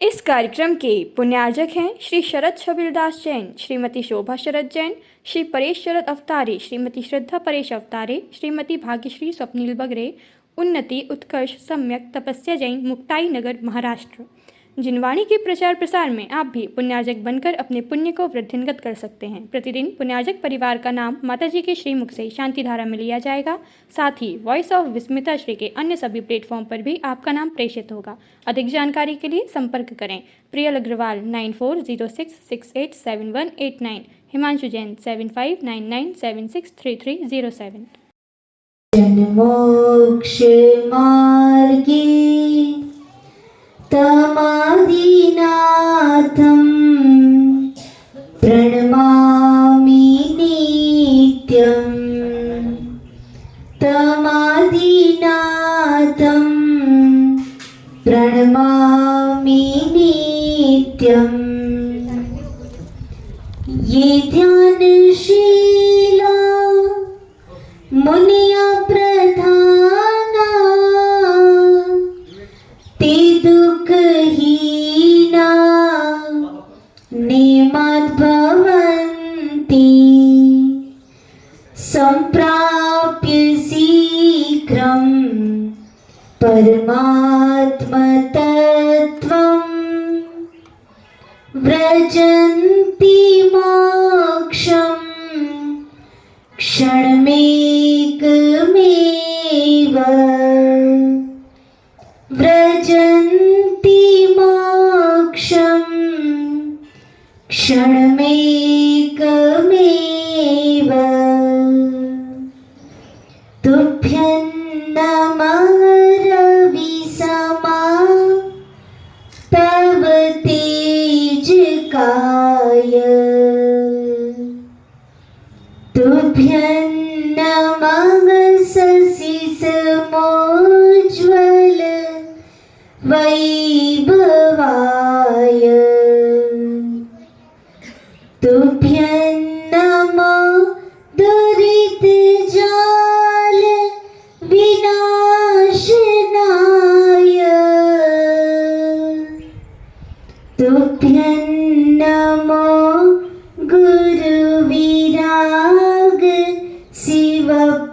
इस कार्यक्रम के पुण्यार्जक हैं श्री शरद छबिलदास जैन, श्रीमती शोभा शरद जैन, श्री परेश शरद अवतारे, श्रीमती श्रद्धा परेश अवतारे, श्रीमती भाग्यश्री स्वप्निल बगरे, उन्नति उत्कर्ष सम्यक तपस्या जैन, मुक्ताई नगर, महाराष्ट्र। जिनवाणी के प्रचार प्रसार में आप भी पुण्यार्जक बनकर अपने पुण्य को वृद्धिंगत कर सकते हैं। प्रतिदिन पुण्यार्जक परिवार का नाम माताजी के श्रीमुख से शांति धारा में लिया जाएगा। साथ ही वॉइस ऑफ विस्मिता श्री के अन्य सभी प्लेटफॉर्म पर भी आपका नाम प्रेषित होगा। अधिक जानकारी के लिए संपर्क करें प्रियल अग्रवाल 9406687189, हिमांशु जैन 7599763307। जन्मोक्ष मार्गे तमादिनाथं प्रणमामि नित्यं, तमादिनाथं प्रणमामि नित्यं। ये ध्यानशीला मुनिया प्रधाना, ते दुःखहीना नेमाद्भवन्ति, सम्प्राप्य शीघ्रं परमात्मतत्त्वं, व्रजन्ति मोक्षं क्षणमेकमेव, व्रजन्ति मोक्षं क्षणमेकमेव। तुभ्यं नमः रविसमा तव तेजकाय, तुभ्यं नमः शशिसमोज्ज्वल वैभवाय, तुभ्यं नमः दुरितजाल विनाशनाय, तुभ्यं नमः गुरुविराग शिवप्रदाय,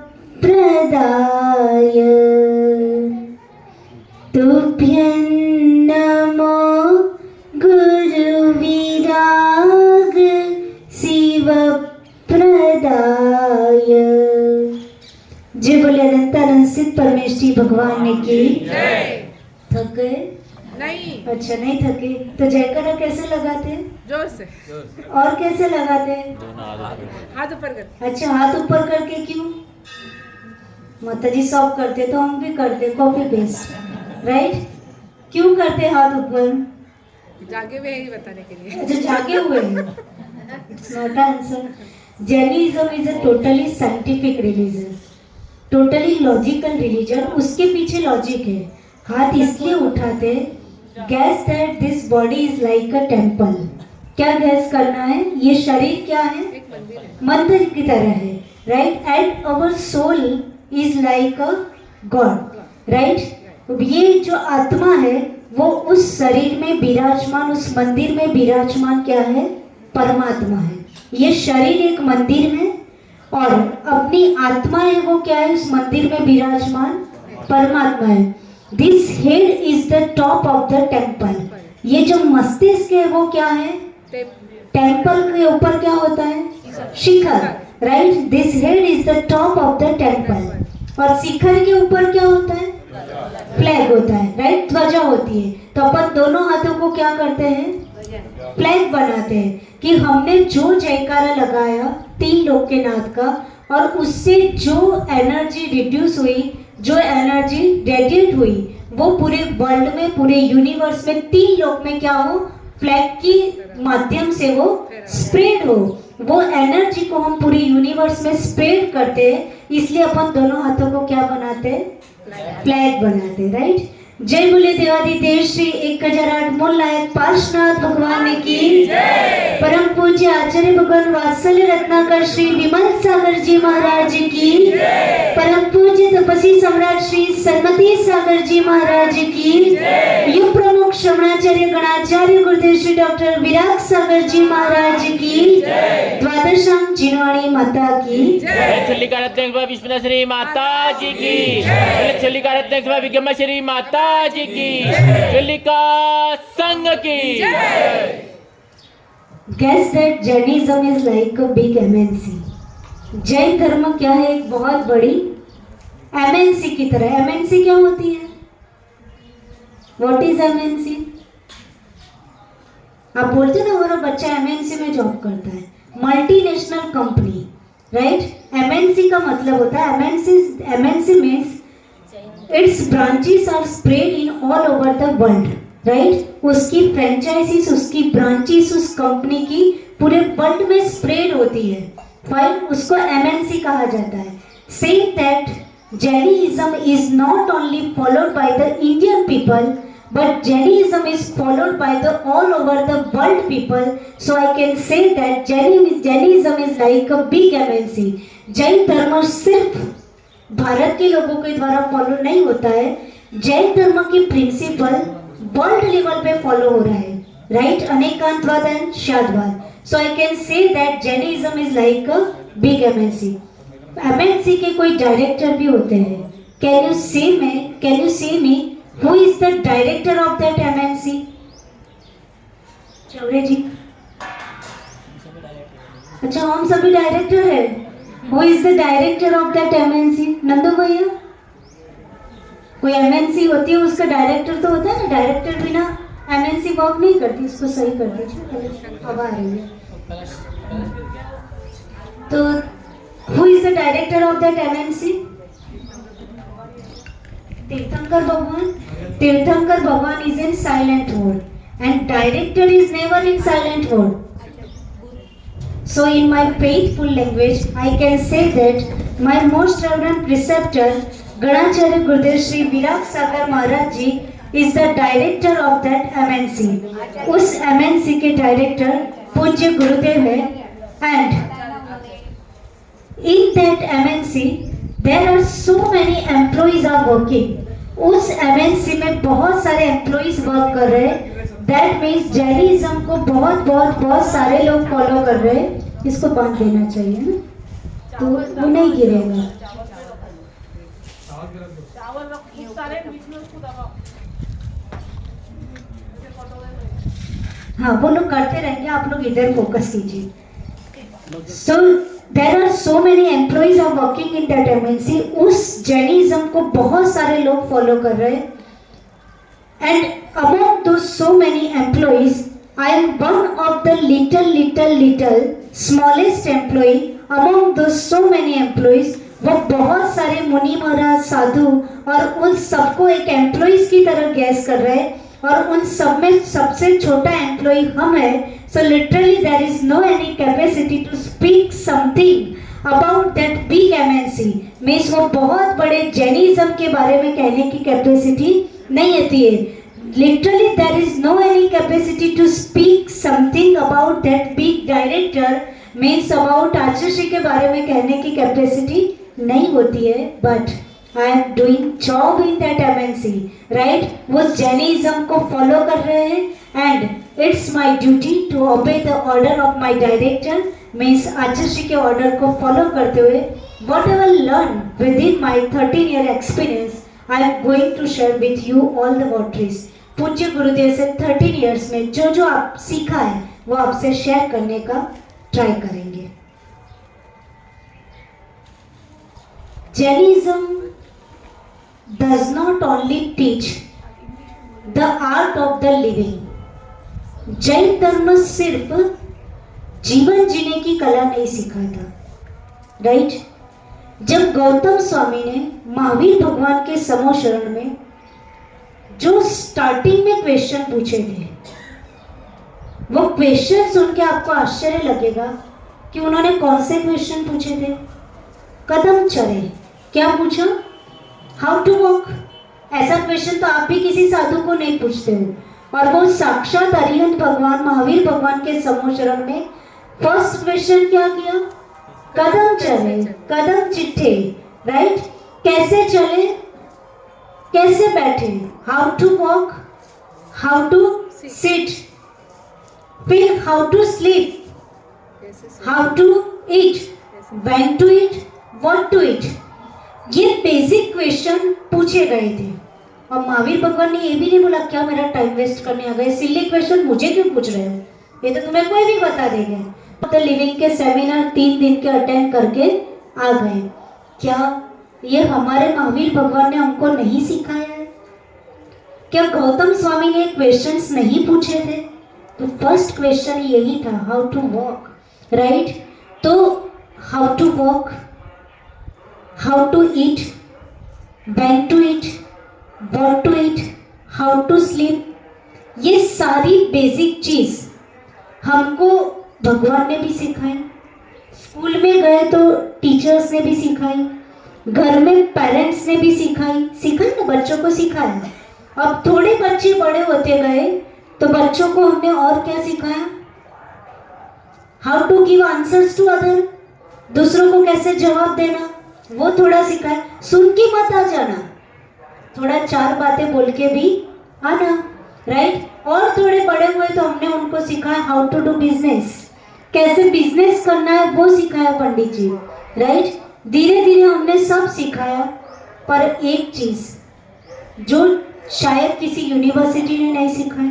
तुभ्यं नमः गुरुविराग शिवप्रदाय। जय बोले अनंतानंद सिद्ध परमेश्वरी भगवान ने की। थक गए? नहीं। अच्छा, नहीं थके तो जयकारा कैसे लगाते? जोर से। और कैसे लगाते? हाथ ऊपर कर। अच्छा, हाथ ऊपर करके क्यों? माताजी सब करते तो हम भी करते, कॉपी पेस्ट, राइट? क्यों करते हाथ ऊपर? जागे हुए हैं बताने के लिए। अच्छा, जागे हुए हैं। It's not answer. Jainism is a totally scientific religion, totally logical religion. उसके पीछे लॉजिक है। हाथ इसलिए उठाते, gas that this body is like a temple. क्या गैस करना है? ये शरीर क्या है? एक मंदिर है, मंदिर की तरह है, right? And our soul is like a god, right? ये जो आत्मा है वो उस शरीर में विराजमान, उस मंदिर में विराजमान क्या है? परमात्मा है। ये शरीर एक मंदिर है और अपनी आत्मा है वो क्या है? उस मंदिर में विराजमान परमात्मा है। This head is the top of the temple. ये जो मस्तिष्क है वो क्या है? टेम्पल के ऊपर क्या होता है? शिखर, right? This head is the top of the temple. और शिखर के ऊपर क्या होता है? फ्लैग होता है, राइट? ध्वजा होती है। तो अपन दोनों हाथों को क्या करते हैं? फ्लैग बनाते हैं कि हमने जो जयकारा लगाया 3 लोक के नाथ का, और उससे जो एनर्जी रिड्यूस हुई, जो एनर्जी रेडिएट हुई, वो पूरे वर्ल्ड में, पूरे यूनिवर्स में 3 लोक में क्या हो? फ्लैग की माध्यम से वो स्प्रेड हो। वो एनर्जी को हम पूरे यूनिवर्स में स्प्रेड करते हैं, इसलिए अपन दोनों हाथों को क्या बनाते हैं? फ्लैग बनाते, राइट? जय बोले देवादिदेव श्री 1008 मूल नायक पार्श्वनाथ भगवान ने की। परम पूज्य आचार्य भगवान वात्सल्य रत्नाकर श्री विमल सागर जी महाराज की। परम पूज्य तपस्वी सम्राट श्री सन्मति सागर जी महाराज की। युग प्रमुख प्रमुख श्रवणाचार्य गणाचार्य गुरुदेव श्री डॉक्टर विराग सागर जी महाराज की द्वादशांग जिनवाणी माता की छल्लिकाराध्यक्ष सभा विश्वनाश्री माता जी की छल्लिकाराध्यक्ष सभा विक्रमश्री माता जी की छल्लिका संघ की Guess that Jainism is like a big MNC. Jain धर्म क्या है? एक बहुत बड़ी MNC की तरह। MNC क्या होती है? What is MNC? आप बोलते ना हमारा बच्चा MNC में जॉब करता है, मल्टीनेशनल कंपनी, राइट? MNC का मतलब होता है MNC means its branches are spread in all over the world, right? उसकी फ्रेंचाइजीज, उसकी ब्रांचेस उस कंपनी की पूरे वर्ल्ड में स्प्रेड होती है, फाइन, उसको MNC कहा जाता है। Same that Jainism is not only followed by the Indian people, but Jainism is followed by the all over the world people. So I can say that Jainism is like a big MNC. Jain धर्म सिर्फ भारत के लोगों के द्वारा follow नहीं होता है, जैन धर्म की प्रिंसिपल वर्ल्ड लेवल पे फॉलो हो रहा है, right? Anekantavada and Syadvada. So I can say that Jainism is like a big MNC। MNC के कोई डायरेक्टर भी होते हैं। Can you say me who is the director of that MNC? Chaure ji, अच्छा हम सभी डायरेक्टर है। Who is the director of that MNC? Nandu भैया, कोई MNC होती है उसका डायरेक्टर तो होता है ना, डायरेक्टर बिना MNC वर्क नहीं करती। इसको सही कर दीजिए, हवा आ रही है। तो who is the director of that MNC? तीर्थंकर भगवान। तीर्थंकर भगवान is in silent mode and director is never in silent mode. So in my faithful language, I can say that my most reverend preceptor, Ganacharya Gurudev Shri Virag Sagar Maharaj Ji, is the director of that MNC. उस MNC के director पूज्य गुरुदेव है, and in that MNC there are so many employees are working. उस MNC में बहुत सारे employees work कर रहे हैं। That means जैनिज्म को बहुत सारे लोग फॉलो कर रहे हैं। इसको बांध देना चाहिए ना, तो वो नहीं गिरेगा। हाँ, वो लोग करते रहेंगे, आप लोग इधर फोकस कीजिए। So there are so many employees are working in that MNC। उस जैनिज्म को बहुत सारे लोग फॉलो कर रहे हैं। And among those so many employees, I am one of the little smallest employee among those so many employees। वो बहुत सारे मुनि महाराज, साधु और उन सबको एक एम्प्लॉइज की तरह गैस कर रहे हैं, और उन सब में सबसे छोटा एम्प्लॉई हम है। So literally there is no any capacity to speak something about that big MNC। Means वो बहुत बड़े जैनिज्म के बारे में कहने की कैपेसिटी नहीं होती है। Literally there is no any capacity to speak something about that big director, means about आचार्य श्री के बारे में कहने की कैपेसिटी नहीं होती है। But I am doing job in that MNC, right? वो जैनिज्म को फॉलो कर रहे हैं and it's my duty to obey the order of my director, means आचार्य श्री के ऑर्डर को फॉलो करते हुए whatever learn within my 13-year experience, I am going to share with you all the votaries। पूज्य गुरुदेव से 13 years में जो आप सीखा है वो आपसे शेयर करने का ट्राई करेंगे। Jainism does not only teach the art of the living। Jain धर्म सिर्फ जीवन जीने की कला नहीं सिखाता, राइट? जब गौतम स्वामी ने महावीर भगवान के समोशरण में जो स्टार्टिंग में क्वेश्चन पूछे थे, वो क्वेश्चन सुन के आपको आश्चर्य लगेगा कि उन्होंने कौन से क्वेश्चन पूछे थे। कदम चले, क्या पूछा? How to walk. ऐसा क्वेश्चन तो आप भी किसी साधु को नहीं पूछते हो। और वो साक्षात अरिहंत भगवान महावीर भगवान के समोशरण में फर्स्ट क्वेश्चन क्या किया? कदम चले, कदम चिट्ठे, राइट? कैसे चले, कैसे बैठे, how to walk, how to sit, फिर हाउ टू स्लीप, कैसे से how to eat, when to eat, what to eat. ये बेसिक क्वेश्चन पूछे गए थे और महावीर भगवान ने ये भी नहीं बोला क्या मेरा टाइम वेस्ट करने आ गए, सिली क्वेश्चन मुझे क्यों पूछ रहे हो, ये तो तुम्हें कोई भी बता देगा। तो लिविंग के सेमिनार 3 दिन के अटेंड करके आ गए। क्या ये हमारे महावीर भगवान ने हमको नहीं सिखाया है? क्या गौतम स्वामी ने क्वेश्चंस नहीं पूछे थे? तो फर्स्ट क्वेश्चन यही था, हाउ टू वॉक, राइट। तो how to walk, how to eat, when to eat, what to eat, how to sleep, ये सारी बेसिक चीज हमको भगवान ने भी सिखाई। स्कूल में गए तो टीचर्स ने भी सिखाई, घर में पेरेंट्स ने भी सिखाई ना, बच्चों को सिखाया। अब थोड़े बच्चे बड़े होते गए तो बच्चों को हमने और क्या सिखाया, how to give answers to other, दूसरों को कैसे जवाब देना, वो थोड़ा सिखाया। सुन के मत आ जाना, थोड़ा 4 बातें बोल के भी आना, राइट। और थोड़े बड़े हुए तो हमने उनको सिखाया हाउ टू डू बिजनेस, कैसे बिजनेस करना है वो सिखाया पंडित जी, राइट। धीरे धीरे हमने सब सिखाया, पर एक चीज जो शायद किसी यूनिवर्सिटी ने नहीं सिखाई,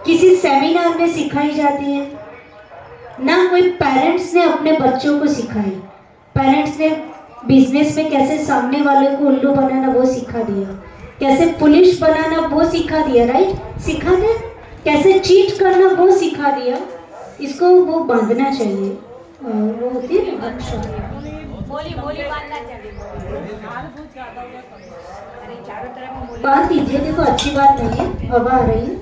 किसी सेमिनार में सिखाई जाती है ना, कोई पेरेंट्स ने अपने बच्चों को सिखाई। पेरेंट्स ने बिजनेस में कैसे सामने वाले को उल्लू बनाना वो सिखा दिया, कैसे पुलिस बनाना वो सिखा दिया, राइट, सिखा दे, कैसे चीट करना वो सिखा दिया। इसको वो बांधना चाहिए, वो होती है ना बांध दीजिए। देखो अच्छी बात नहीं है, हवा आ रही है।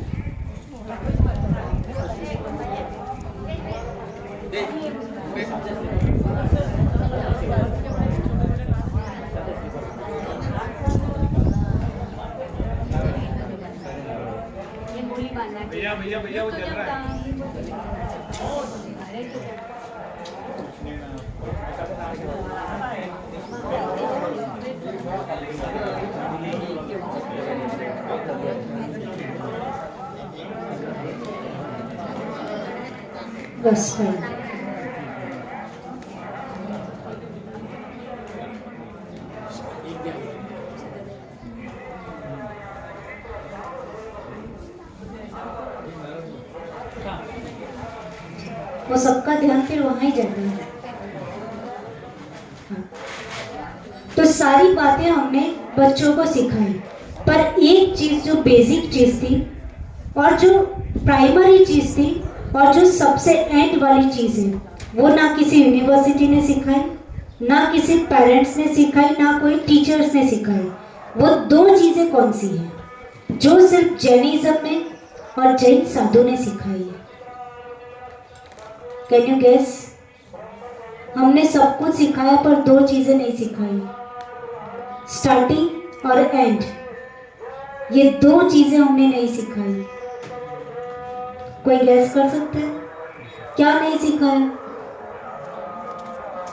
भैया भैया भैया वो चल रहा है। बस भाई, वो सबका ध्यान फिर वहां ही जाता है। हाँ। तो सारी बातें हमने बच्चों को सिखाई, पर एक चीज जो बेसिक चीज थी और जो प्राइमरी चीज थी और जो सबसे एंड वाली चीज है, वो ना किसी यूनिवर्सिटी ने सिखाई, ना किसी पेरेंट्स ने सिखाई, ना कोई टीचर्स ने सिखाई। वो 2 चीजें कौन सी हैं जो सिर्फ जैनिज्म ने और जैन साधु ने सिखाई है? Can you guess? हमने सब कुछ सिखाया पर 2 चीजें नहीं सिखाई, स्टार्टिंग और एंड। ये 2 चीजें हमने नहीं सिखाई। कोई गेस कर सकते हैं क्या नहीं सिखाया?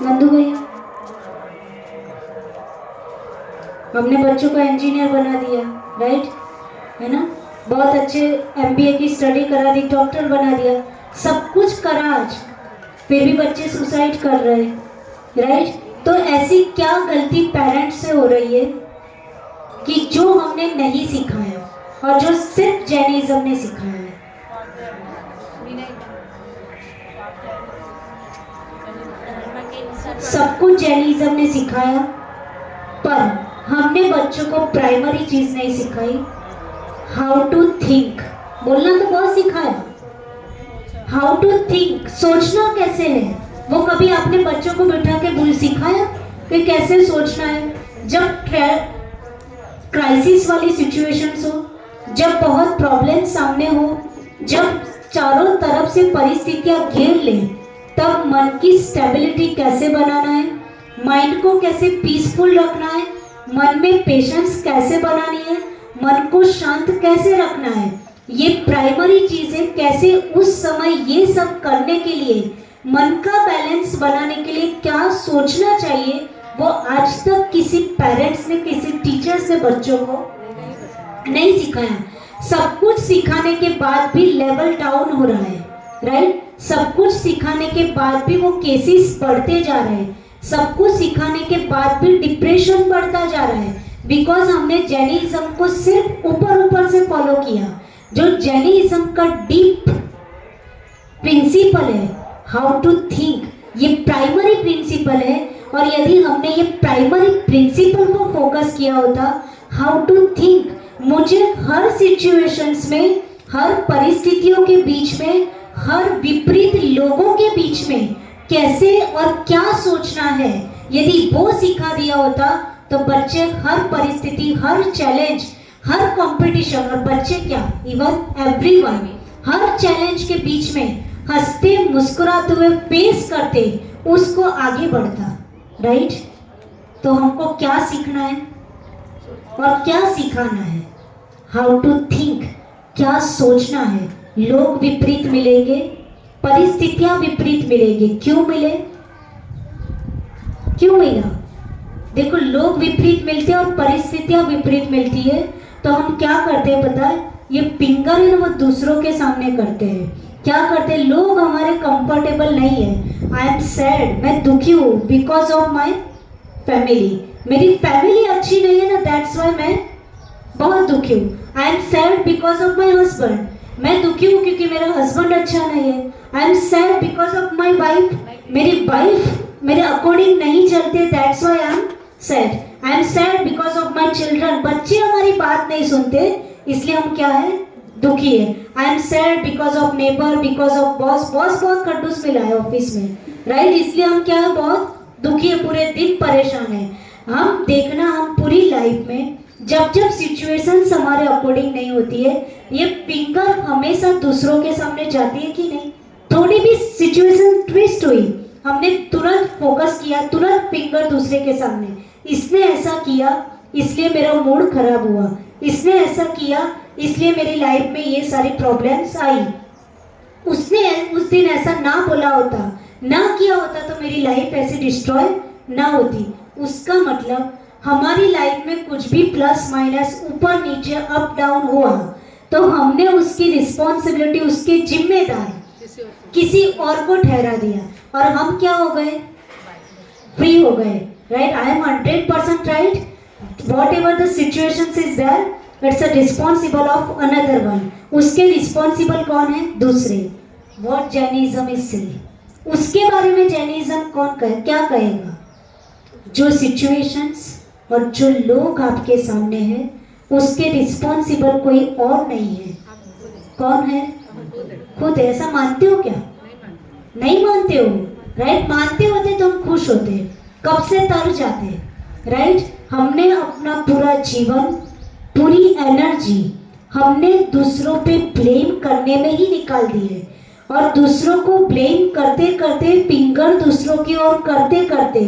नंदू भैया, हमने बच्चों को इंजीनियर बना दिया, राइट, है ना, बहुत अच्छे MBA की स्टडी करा दी, डॉक्टर बना दिया, सब कुछ करा आज, फिर भी बच्चे सुसाइड कर रहे हैं, राइट। तो ऐसी क्या गलती पेरेंट्स से हो रही है कि जो हमने नहीं सिखाया और जो सिर्फ जैनिज्म ने सिखाया है? सब कुछ जैनिज्म ने सिखाया, पर हमने बच्चों को प्राइमरी चीज नहीं सिखाई, हाउ टू थिंक। बोलना तो बहुत सिखाया, हाउ टू थिंक, सोचना कैसे है, वो कभी आपने बच्चों को बिठा के बोल सिखाया कि कैसे सोचना है? जब क्राइसिस वाली सिचुएशंस हो, जब बहुत प्रॉब्लम सामने हो, जब चारों तरफ से परिस्थितियां घेर लें, तब मन की स्टेबिलिटी कैसे बनाना है, माइंड को कैसे पीसफुल रखना है, मन में पेशेंस कैसे बनानी है, मन को शांत कैसे रखना है, ये प्राइमरी चीजें कैसे उस समय ये सब करने के लिए, मन का बैलेंस बनाने के लिए क्या सोचना चाहिए, वो आज तक किसी पेरेंट्स ने, किसी टीचर्स ने बच्चों को नहीं सिखाया। सब कुछ सिखाने के बाद भी लेवल डाउन हो रहा है, राइट। सब कुछ सिखाने के बाद भी वो केसेस बढ़ते जा रहे हैं, सब कुछ सिखाने के बाद भी डिप्रेशन बढ़ता जा रहा है, बिकॉज हमने जैनिज्म को सिर्फ ऊपर ऊपर से फॉलो किया। जो जैनिज्म का डीप प्रिंसिपल है, हाउ टू थिंक, ये प्राइमरी प्रिंसिपल है। और यदि हमने ये प्राइमरी प्रिंसिपल को फोकस किया होता, हाउ टू थिंक, मुझे हर सिचुएशंस में, हर परिस्थितियों के बीच में, हर विपरीत लोगों के बीच में कैसे और क्या सोचना है, यदि वो सिखा दिया होता तो बच्चे हर परिस्थिति, हर चैलेंज, हर कंपटीशन, और बच्चे क्या, इवन एवरीवन, हर चैलेंज के बीच में हंसते मुस्कुराते हुए फेस करते, उसको आगे बढ़ता, राइट। तो हमको क्या सीखना है और क्या सिखाना है, हाउ टू थिंक, क्या सोचना है। लोग विपरीत मिलेंगे, परिस्थितियां विपरीत मिलेंगी, क्यों मिले, क्यों मिला, देखो लोग विपरीत मिलते हैं और परिस्थितियां विपरीत मिलती है, तो हम क्या करते हैं पता है, ये फिंगर है ना वो दूसरों के सामने करते हैं। क्या करते हैं, लोग हमारे कंफर्टेबल नहीं है, आई एम सैड, मैं दुखी हूँ बिकॉज ऑफ माई फैमिली, मेरी फैमिली अच्छी नहीं है ना, दैट्स वाई मैं बहुत दुखी हूँ। I am sad because of my husband, मैं दुखी हूँ क्योंकि मेरा हस्बैंड अच्छा नहीं है। I am sad because of my wife, मेरी वाइफ मेरे अकॉर्डिंग नहीं चलते, that's why I am sad. I am sad because of my children, बच्चे हमारी बात नहीं सुनते, इसलिए हम क्या है, दुखी है। I am sad because of neighbour, because of boss, boss बहुत खड्डूस मिला है ऑफिस में, राइट, इसलिए हम क्या है, बहुत दुखी है, पूरे दिन परेशान है। हम देखना, हम पूरी लाइफ में जब जब सिचुएशंस हमारे अकॉर्डिंग नहीं होती है, ये फिंगर हमेशा दूसरों के सामने जाती है कि नहीं। थोड़ी भी सिचुएशन ट्विस्ट हुई, हमने तुरंत फोकस किया, तुरंत फिंगर दूसरे के सामने, इसने ऐसा किया इसलिए मेरा मूड खराब हुआ, इसने ऐसा किया इसलिए मेरी लाइफ में ये सारी प्रॉब्लम्स आई, उसने उस दिन ऐसा ना बोला होता, ना किया होता तो मेरी लाइफ ऐसे डिस्ट्रॉय ना होती। उसका मतलब हमारी लाइफ में कुछ भी प्लस माइनस, ऊपर नीचे, अप डाउन हुआ तो हमने उसकी रिस्पॉन्सिबिलिटी, उसकी जिम्मेदारी किसी और को ठहरा दिया, और हम क्या हो गए, फ्री हो गए, right. I am 100% right, whatever the situations is there, it's a responsible of another one, उसके रिस्पॉन्सिबल कौन है, दूसरे। वॉट जैनिज्म इज से, उसके बारे में जैनिज्म कौन क्या कहेगा, जो सिचुएशंस और जो लोग आपके सामने हैं उसके रिस्पॉन्सिबल कोई और नहीं है, कौन है, खुद है। ऐसा मानते हो क्या, नहीं मानते हो, राइट। मानते होते तो हम खुश होते, कब से तर जाते, राइट। हमने अपना पूरा जीवन, पूरी एनर्जी हमने दूसरों पे ब्लेम करने में ही निकाल दी है, और दूसरों को ब्लेम करते करते, फिंगर दूसरों की ओर करते करते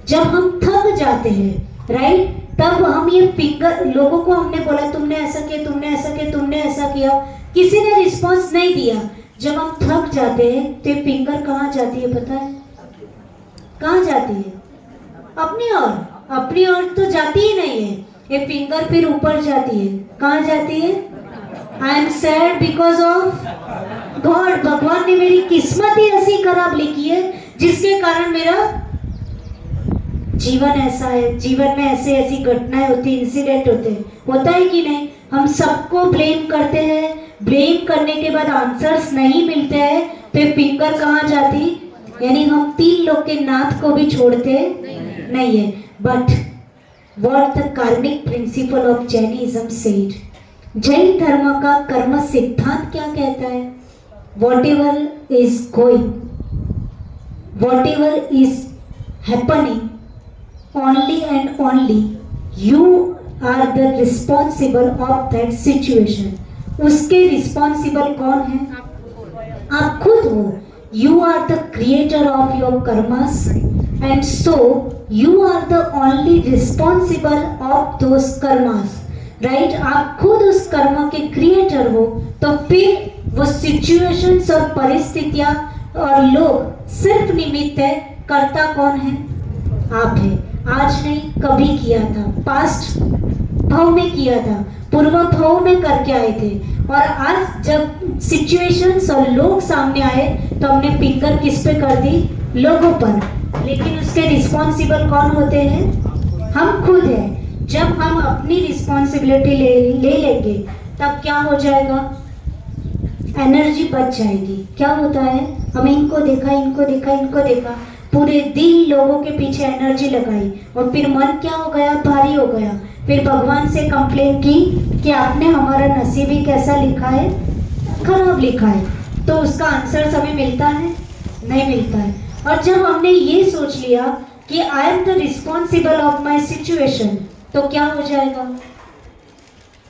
जब हम थक जाते हैं, राइट, तब हम ये फिंगर, लोगों को हमने बोला तुमने ऐसा किया, तुमने ऐसा किया, तुमने ऐसा किया, किसी ने रिस्पॉन्स नहीं दिया। जब हम थक जाते हैं तो फिंगर कहाँ जाती है पता है, कहाँ जाती है, अपनी ओर, अपनी ओर तो जाती ही नहीं है, ये फिंगर फिर ऊपर जाती है, कहाँ जाती है, I am sad because of God, भगवान ने मेरी किस्मत ही ऐसी खराब लिखी है जिसके कारण मेरा जीवन ऐसा है, जीवन में ऐसे ऐसी घटनाएं होती, इंसिडेंट होते हैं, होता है कि नहीं। हम सबको ब्लेम करते हैं, ब्लेम करने के बाद आंसर्स नहीं मिलते हैं तो फिंगर कहाँ जाती, यानी हम 3 लोग के नाथ को भी छोड़ते नहीं है। बट व्हाट द कार्मिक principle of Jainism said, Jain धर्म का कर्म सिद्धांत क्या कहता है, what ever is going, what ever is happening, only and only you are the responsible of that situation। उसके responsible कौन है, आप खुद हो। You are the creator of your karmas and so you are the only responsible of those karmas, right। आप खुद उस कर्म के क्रिएटर हो, तो फिर वो situations और परिस्थितियां और लोग सिर्फ निमित्त है, कर्ता कौन है, आप है। आज नहीं, कभी किया था, पास्ट भाव में किया था, पूर्वभाव में करके आए थे, और आज जब सिचुएशंस और लोग सामने आए तो हमने फिंगर किस पे कर दी? लोगों पर। लेकिन उसके रिस्पॉन्सिबल कौन होते हैं? हम खुद हैं। जब हम अपनी रिस्पॉन्सिबिलिटी ले लेंगे तब क्या हो जाएगा? एनर्जी बच जाएगी। क्या होता है? हमें इनको देखा, इनको देखा, इनको देखा, पूरे दिन लोगों के पीछे एनर्जी लगाई और फिर मन क्या हो गया? भारी हो गया। फिर भगवान से कंप्लेन की कि आपने हमारा नसीब ही कैसा लिखा है? खराब लिखा है। तो उसका आंसर हमें मिलता है? नहीं मिलता है। और जब हमने ये सोच लिया कि I am the responsible of my situation, तो क्या हो जाएगा?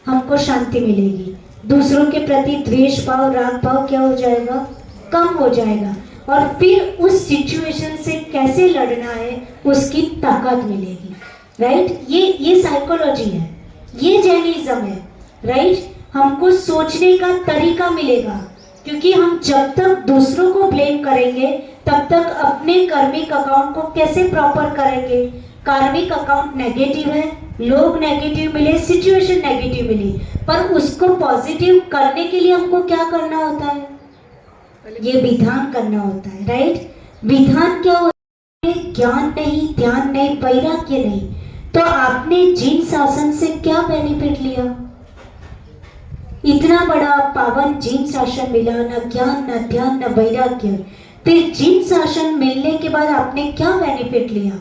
हमको शांति मिलेगी। दूसरों के प्रति द्वेष भाव, राग भाव क्या हो जाएगा? कम हो जाएगा। और फिर उस सिचुएशन से कैसे लड़ना है उसकी ताकत मिलेगी। राइट? ये साइकोलॉजी है, ये जैनिज्म है। राइट? हमको सोचने का तरीका मिलेगा, क्योंकि हम जब तक दूसरों को ब्लेम करेंगे तब तक अपने कार्मिक अकाउंट को कैसे प्रॉपर करेंगे? कार्मिक अकाउंट नेगेटिव है, लोग नेगेटिव मिले, सिचुएशन नेगेटिव मिली, पर उसको पॉजिटिव करने के लिए हमको क्या करना होता है? ये विधान करना होता है। राइट? विधान क्या होता है? ज्ञान नहीं, ध्यान नहीं, वैराग्य नहीं। तो आपने जिन शासन से क्या बेनिफिट लिया? इतना बड़ा पावन जिन शासन मिला, न ज्ञान, न ध्यान, न वैराग्य। फिर जिन शासन मिलने के बाद आपने क्या बेनिफिट लिया?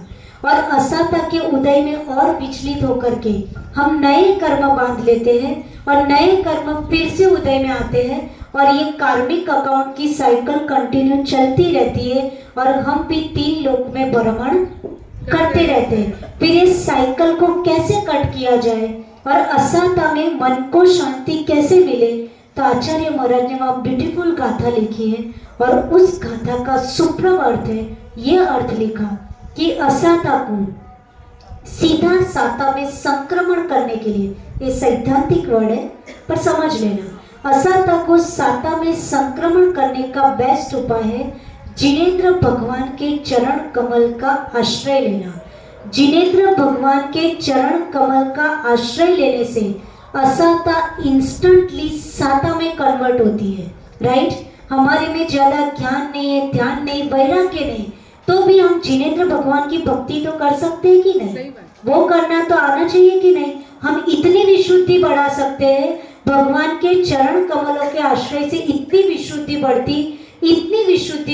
और असता के उदय में और विचलित होकर के हम नए कर्म बांध लेते हैं और नए कर्म फिर से उदय में आते हैं, और ये कार्मिक अकाउंट की साइकिल कंटिन्यू चलती रहती है और हम भी 3 लोक में भ्रमण करते रहते हैं। फिर इस साइकिल को कैसे कट किया जाए और असता में मन को शांति कैसे मिले? तो आचार्य महाराज ने वहाँ ब्यूटीफुल गाथा लिखी है, और उस गाथा का सुप्रम अर्थ है, ये अर्थ लिखा कि असता को सीधा साता में संक्रमण करने के लिए, ये सैद्धांतिक वर्ड है पर समझ लेना, असता को साता में संक्रमण करने का बेस्ट उपाय है जिनेंद्र भगवान के चरण कमल का आश्रय लेना। जिनेंद्र भगवान के चरण कमल का आश्रय लेने से असता इंस्टेंटली साता में कन्वर्ट होती है। राइट? हमारे में ज्यादा ज्ञान नहीं है, ध्यान नहीं, वैराग्य नहीं, तो भी हम जिनेंद्र भगवान की भक्ति तो कर सकते हैं कि नहीं? वो करना तो आना चाहिए कि नहीं? हम इतनी विशुद्धि बढ़ा सकते हैं, भगवान के चरण कमलों के आश्रय से इतनी विशुद्धि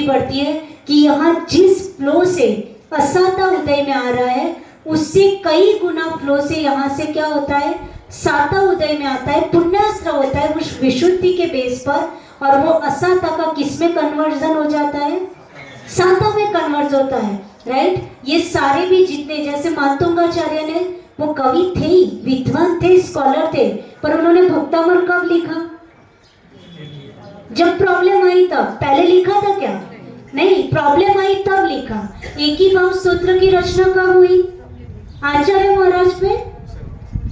बढ़ती है कि यहाँ जिस फ्लो से असता उदय में आ रहा है उससे कई गुना फ्लो से यहाँ से क्या होता है? साता उदय में आता है, पुण्यास्त्र होता है उस विशुद्धि के बेस पर, और वो असता का किस में कन्वर्जन हो जाता है? साता में कन्वर्ज होता है। राइट? ये सारे भी जितने, जैसे मातुंगाचार्य ने, वो कवि थे, विद्वान थे, स्कॉलर थे, पर उन्होंने भक्तामर कब लिखा? जब प्रॉब्लम आई तब। पहले लिखा था क्या? नहीं, प्रॉब्लम आई तब लिखा। एक ही भाव सूत्र की रचना कब हुई? आचार्य महाराज पे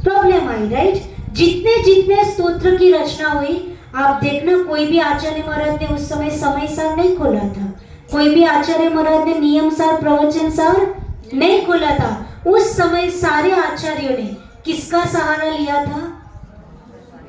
प्रॉब्लम आई। राइट? जितने जितने स्तोत्र की रचना हुई, आप देखना कोई भी आचार्य महाराज ने उस समय सार नहीं खोला था, कोई भी आचार्य महाराज ने नियम सार, प्रवचन सार नहीं खोला था। उस समय सारे आचार्यों ने किसका सहारा लिया था?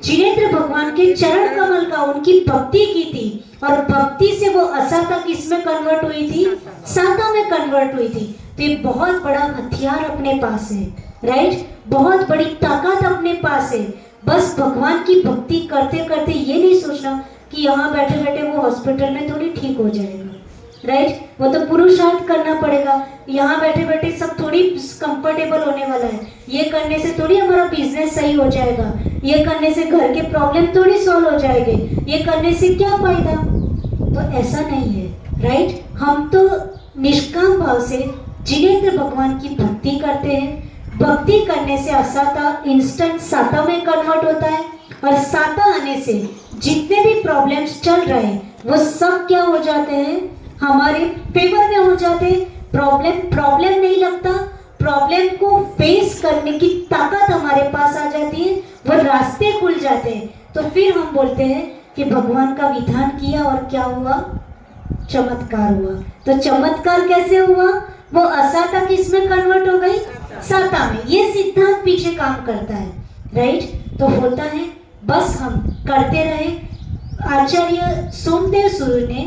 जिनेंद्र भगवान के चरण कमल का, उनकी भक्ति की थी, और भक्ति से वो असता किस में कन्वर्ट हुई थी? साता में कन्वर्ट हुई थी। तो ये बहुत बड़ा हथियार अपने पास है। राइट? बहुत बड़ी ताकत अपने पास है। बस भगवान की भक्ति करते करते ये नहीं सोचना कि यहाँ बैठे बैठे वो हॉस्पिटल में थोड़ी ठीक हो जाएगा। राइट? वो तो पुरुषार्थ करना पड़ेगा। यहाँ बैठे बैठे सब थोड़ी कंफर्टेबल होने वाला है। ये करने से थोड़ी हमारा बिजनेस सही हो जाएगा, ये करने से घर के प्रॉब्लम थोड़ी सॉल्व हो जाएंगे, ये करने से क्या फायदा? तो ऐसा नहीं है। राइट? हम तो निष्काम भाव से जिनेंद्र भगवान की भक्ति करते हैं। भक्ति करने से असता इंस्टेंट साता में कन्वर्ट होता है, और साता आने से जितने भी प्रॉब्लम्स चल रहे हैं वो सब क्या हो जाते हैं? हमारे फेवर में हो जाते हैं। प्रॉब्लम नहीं लगता, प्रॉब्लम को फेस करने की ताकत हमारे पास आ जाती है, वो रास्ते खुल जाते हैं। तो फिर हम बोलते हैं कि भगवान का विधान किया और क्या हुआ? चमत्कार हुआ। तो चमत्कार कैसे हुआ? वो असता किस में कन्वर्ट हो गई? साता में। ये सिद्धांत पीछे काम करता है। राइट? तो होता है, बस हम करते रहे। आचार्य सोमदेव सूर्य ने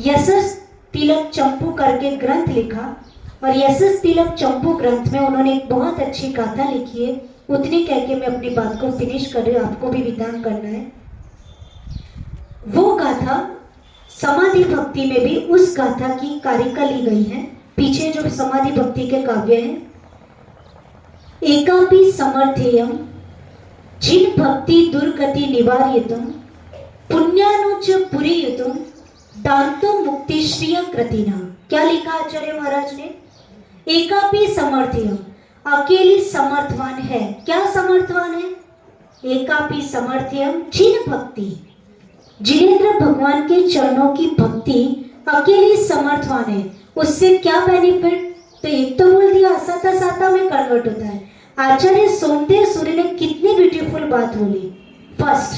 यशस तिलक चंपू करके ग्रंथ लिखा और यशस तिलक चंपू ग्रंथ में उन्होंने एक बहुत अच्छी गाथा लिखी है। उतनी कह के मैं अपनी बात को फिनिश कर रही हूँ, आपको भी विधान करना है। वो गाथा समाधि भक्ति में भी उस गाथा की कारिका ली गई है। पीछे जो समाधि भक्ति के काव्य हैं, एकापि समर्थेयम जिन भक्ति दुर्गति निवार्यतुम पुण्यानुच पुरीयुतुम दांतो मुक्ति श्रिय कृतिना। क्या लिखा आचार्य महाराज ने? एकापि समर्थेयम, अकेली समर्थवान है। क्या समर्थवान है? एकापि समर्थेयम जिन भक्ति, जिनेंद्र भगवान के चरणों की भक्ति अकेली समर्थवान है। उससे क्या बेनिफिट? तो एक तो बोल दिया असता साता में कन्वर्ट होता है। आचार्य सोमदेव सूर्य ने कितनी ब्यूटीफुल बात बोली। फर्स्ट,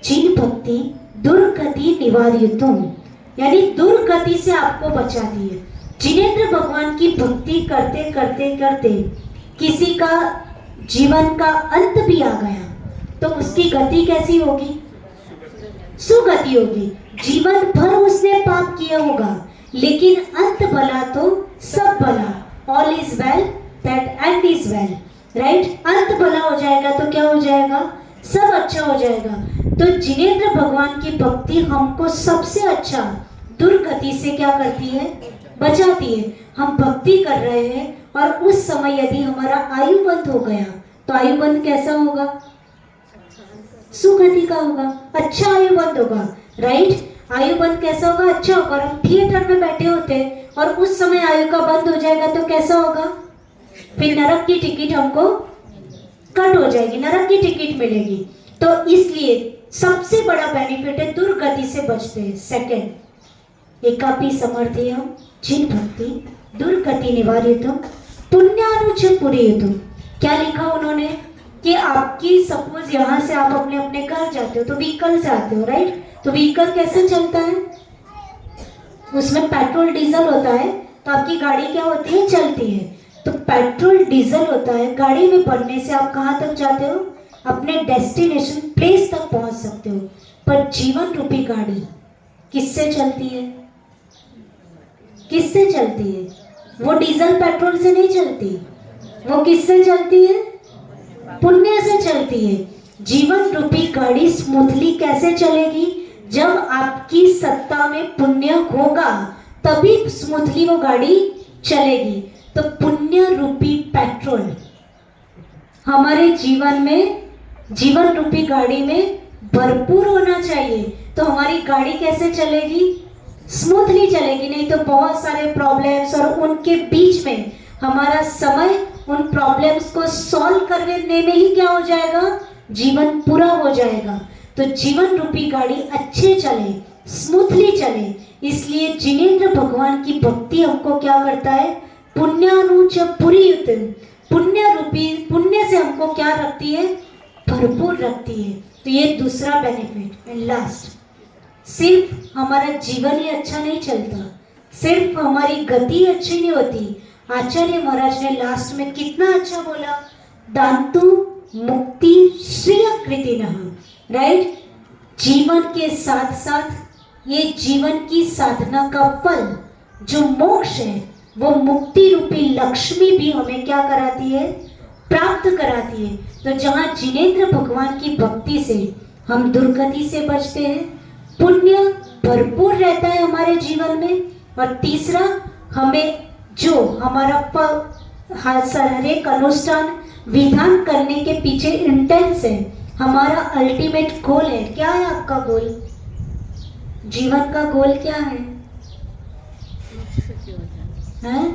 जिन भक्ति दुर्गति निवार्यतुम, यानी दुर्गति से आपको बचाती है। जिनेंद्र भगवान की भक्ति करते करते करते किसी का जीवन का अंत भी आ गया तो उसकी गति कैसी होगी? सुगति होगी। जीवन भर उसने पाप किया होगा लेकिन अंत भला तो सब भला। All is well that and is well, right. अंत भला हो जाएगा तो क्या हो जाएगा? सब अच्छा हो जाएगा। तो जिनेंद्र भगवान की भक्ति हमको सबसे अच्छा दुर्गति से क्या करती है? बचाती है। हम भक्ति कर रहे हैं और उस समय यदि हमारा आयु बंद हो गया तो आयु बंद कैसा होगा? सुगति का होगा, अच्छा आयु बंद होगा, राइट। आयु बंद कैसा होगा? अच्छा होगा। और हम थिएटर में बैठे होते हैं और उस समय आयु का बंद हो जाएगा तो कैसा होगा? फिर नरक की टिकट हमको कट हो जाएगी, नरक की टिकट मिलेगी। तो इसलिए सबसे बड़ा बेनिफिट है दुर्गति से बचते हैं। सेकंड, एकापि समर्थेयम जिन भक्ति दुर्गति निवार्यतुम पुण्यानुच पुरीयतुम। क्या लिखा उन्होंने कि आपकी सपोज यहाँ से आप अपने अपने घर जाते हो तो व्हीकल से आते हो, राइट। तो व्हीकल कैसे चलता है? उसमें पेट्रोल डीजल होता है तो आपकी गाड़ी क्या होती है? चलती है। तो पेट्रोल डीजल होता है, गाड़ी में भरने से आप कहाँ तक जाते हो? अपने डेस्टिनेशन प्लेस तक पहुंच सकते हो। पर जीवन रूपी गाड़ी किससे चलती है? किससे चलती है? वो डीजल पेट्रोल से नहीं चलती, वो किससे चलती है? पुण्य से चलती है। जीवन रूपी गाड़ी स्मूथली कैसे चलेगी? जब आपकी सत्ता में पुण्य होगा तभी स्मूथली वो गाड़ी चलेगी। तो पुण्य रूपी पेट्रोल हमारे जीवन में, जीवन रूपी गाड़ी में भरपूर होना चाहिए। तो हमारी गाड़ी कैसे चलेगी? स्मूथली चलेगी। नहीं तो बहुत सारे प्रॉब्लम्स और उनके बीच में हमारा समय उन प्रॉब्लम्स को सॉल्व करने में ही क्या हो जाएगा? जीवन पूरा हो जाएगा। तो जीवन रूपी गाड़ी अच्छे चले, स्मूथली चले, इसलिए जिनेंद्र भगवान की भक्ति हमको क्या करता है? पुण्यानुच पुरीयुतुम, पुण्य रूपी, पुण्य से हमको क्या रखती है? भरपूर रखती है। तो ये दूसरा बेनिफिट। एंड लास्ट, सिर्फ हमारा जीवन ही अच्छा नहीं चलता, सिर्फ हमारी गति अच्छी नहीं होती। आचार्य महाराज ने लास्ट में कितना अच्छा बोला, दांतु मुक्ति श्रिय कृतिनः, राइट। जीवन के साथ साथ ये जीवन की साधना का फल जो मोक्ष है वो मुक्ति रूपी लक्ष्मी भी हमें क्या कराती है? प्राप्त कराती है। तो जहाँ जिनेंद्र भगवान की भक्ति से हम दुर्गति से बचते हैं, पुण्य भरपूर रहता है हमारे जीवन में, और तीसरा हमें जो हमारा हर एक अनुष्ठान विधान करने के पीछे इंटेंस है, हमारा अल्टीमेट गोल है। क्या है आपका गोल? जीवन का गोल क्या है? हैं?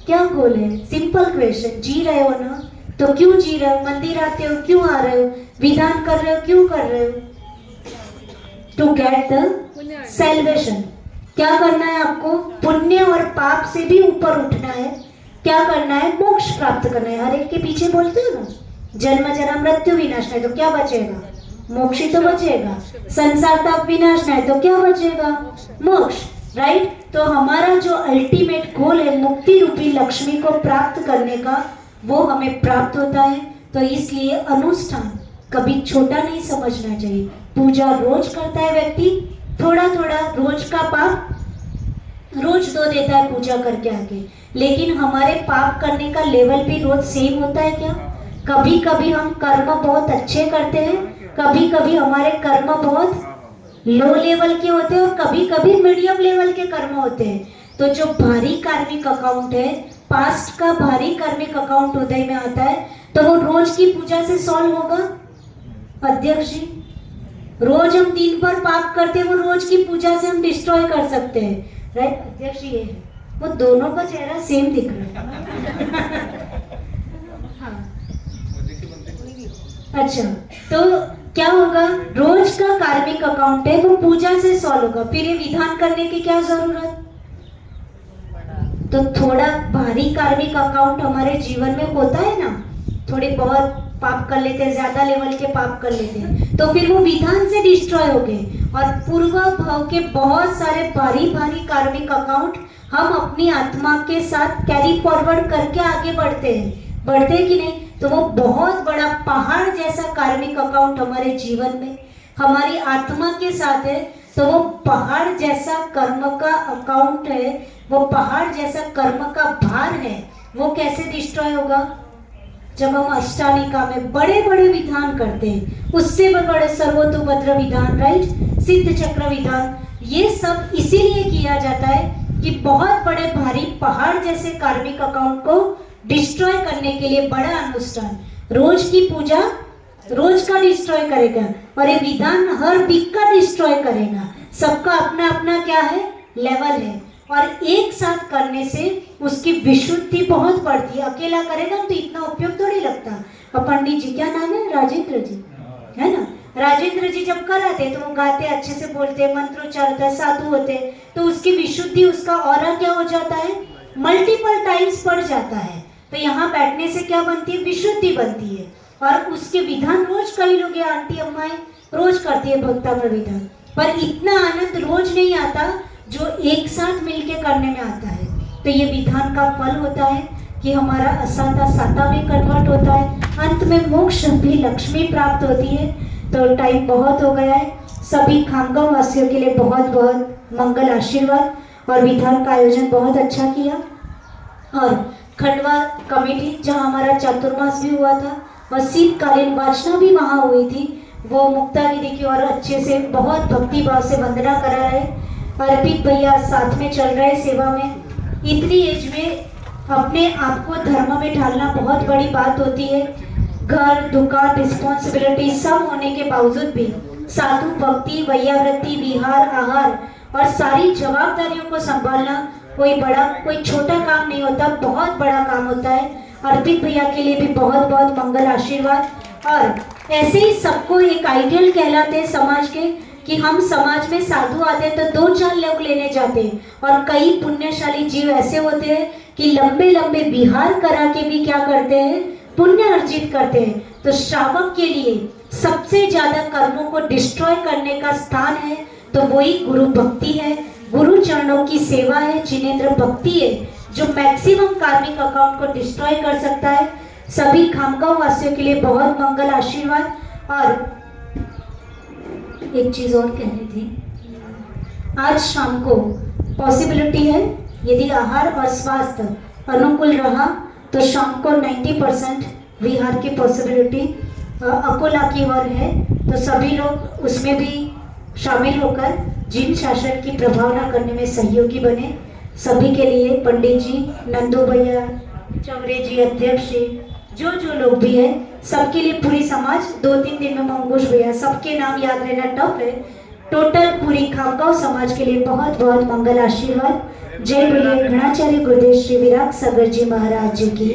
क्या गोल है? Simple question. जी रहे हो ना? तो क्यों जी रहे हो? मंदिर आते हो क्यों आ रहे हो? विधान कर रहे हो क्यों कर रहे हो? To get the salvation. क्या करना है आपको? पुण्य और पाप से भी ऊपर उठना है। क्या करना है? मोक्ष प्राप्त करना है। हर एक के पीछे बोलते हो ना, जन्म जरा मृत्यु विनाश है तो क्या बचेगा? मोक्ष ही तो बचेगा। संसार ताप विनाश है तो क्या बचेगा? मोक्ष, राइट। तो हमारा जो अल्टीमेट गोल है मुक्ति रूपी लक्ष्मी को प्राप्त करने का, वो हमें प्राप्त होता है तो इसलिए अनुष्ठान कभी छोटा नहीं समझना चाहिए। पूजा रोज करता है व्यक्ति, थोड़ा थोड़ा रोज का पाप रोज धो देता है पूजा करके आके, लेकिन हमारे पाप करने का लेवल भी रोज सेम होता है क्या? कभी कभी हम कर्म बहुत अच्छे करते हैं, कभी कभी हमारे कर्म बहुत लो लेवल के होते हैं और कभी कभी मीडियम लेवल के कर्म होते हैं। तो जो भारी कार्मिक अकाउंट है, पास्ट का भारी कार्मिक अकाउंट उदय में आता है, तो वो रोज की पूजा से सॉल्व होगा। अध्यक्ष जी, रोज हम दिन भर पाप करते हैं, वो रोज की पूजा से हम डिस्ट्रॉय कर सकते हैं, राइट? अध्यक्ष ये है, वो दोनों का चेहरा सेम दिख रहा है। हाँ। अच्छा, तो क्या होगा? रोज का कार्मिक अकाउंट है, वो पूजा से सॉल्व होगा। फिर ये विधान करने की क्या जरूरत? तो थोड़ा भारी कार्मिक अकाउंट हमारे जीवन में होता है ना, थोड़े बहुत पाप कर लेते हैं, ज्यादा लेवल के पाप कर लेते हैं, तो फिर वो विधान से डिस्ट्रॉय हो गए और पूर्व भाव के बहुत सारे भारी भारी कार्मिक अकाउंट हम अपनी आत्मा के साथ कैरी फॉरवर्ड करके आगे बढ़ते हैं कि नहीं? तो वो बहुत बड़ा पहाड़ जैसा कार्मिक अकाउंट हमारे जीवन में हमारी आत्मा के साथ है, तो वो पहाड़ जैसा कर्म का अकाउंट है, वो पहाड़ जैसा कर्म का भार है, वो कैसे डिस्ट्रॉय होगा? जब हम अष्टानिका में बड़े बड़े विधान करते हैं, उससे भी बड़े सर्वतोभद्र विधान, राइट, सिद्ध चक्र विधान, ये सब इसीलिए किया जाता है कि बहुत बड़े भारी पहाड़ जैसे कार्मिक अकाउंट को डिस्ट्रॉय करने के लिए बड़ा अनुष्ठान रोज की पूजा रोज का डिस्ट्रॉय करेगा और ये विधान हर वीक का डिस्ट्रॉय करेगा। सबका अपना अपना क्या है? लेवल है, और एक साथ करने से उसकी विशुद्धि बहुत बढ़ती है। अकेला करेगा तो इतना उपयोग थोड़ी लगता। और पंडित जी, क्या नाम है? राजेंद्र जी, है ना? राजेंद्र जी जब कराते तो वो गाते, अच्छे से बोलते, मंत्रोच्चार होता है, साधु होते, तो उसकी विशुद्धि, उसका ऑरा क्या हो जाता है? मल्टीपल टाइम्स बढ़ जाता है। तो यहाँ बैठने से क्या बनती है? विशुद्धि बनती है। और उसके विधान रोज कई लोग, ये आंटी अम्माएं रोज करती है भक्ता का विधान, पर इतना आनंद रोज नहीं आता जो एक साथ मिलके करने में आता है। तो ये विधान का फल होता है कि हमारा असाता साता में कन्वर्ट होता है, अंत में मोक्ष भी लक्ष्मी प्राप्त होती है। तो टाइम बहुत हो गया है। सभी खामगांव वासियों के लिए बहुत बहुत मंगल आशीर्वाद, और विधान का आयोजन बहुत अच्छा किया। और खंडवा कमेटी, जहाँ हमारा चातुर्मास भी हुआ था और शीतकालीन वाचना भी वहाँ हुई थी, वो मुक्ता दीदी की और अच्छे से बहुत भक्ति भाव से वंदना करा रहे। अर्पित भैया साथ में चल रहे सेवा में। इतनी एज में अपने आप को धर्म में ढालना बहुत बड़ी बात होती है। घर, दुकान, रिस्पॉन्सिबिलिटी सब होने के बावजूद भी साधु भक्ति, वैयावृत्ति, विहार, आहार और सारी जवाबदारियों को संभालना कोई छोटा काम नहीं होता, बहुत बड़ा काम होता है। अर्पित भैया के लिए भी बहुत बहुत मंगल आशीर्वाद। और ऐसे ही सबको एक आइडियल कहलाते हैं समाज के, कि हम समाज में साधु आते हैं तो 2-4 लोग लेने जाते हैं, और कई पुण्यशाली जीव ऐसे होते हैं कि लंबे लंबे विहार करा के भी क्या करते हैं? पुण्य अर्जित करते हैं। तो श्रावक के लिए सबसे ज्यादा कर्मों को डिस्ट्रॉय करने का स्थान है तो वही गुरु भक्ति है, गुरु चरणों की सेवा है, जिनेंद्र भक्ति है, जो मैक्सिमम कार्मिक अकाउंट को डिस्ट्रॉय कर सकता है। सभी खामगांव वासियों के लिए बहुत मंगल आशीर्वाद। और एक चीज और कहनी थी, आज शाम को पॉसिबिलिटी है, यदि आहार और स्वास्थ्य अनुकूल रहा तो शाम को 90% विहार की पॉसिबिलिटी अकोला की ओर है। तो सभी लोग उसमें भी शामिल होकर जिन शासन की प्रभावना करने में सहयोगी बने। सभी के लिए पंडित जी, नंदू भैया, चौरे जी, अध्यक्ष जी, जो लोग भी हैं, सबके लिए पूरी समाज, 2-3 दिन में मंगूश भैया, सबके नाम याद रहना टफ है। टोटल पूरी खामगांव समाज के लिए बहुत बहुत मंगल आशीर्वाद। जय बोलिए घनाचार्य गुरुदेव श्री विराग सागर जी महाराज जी की।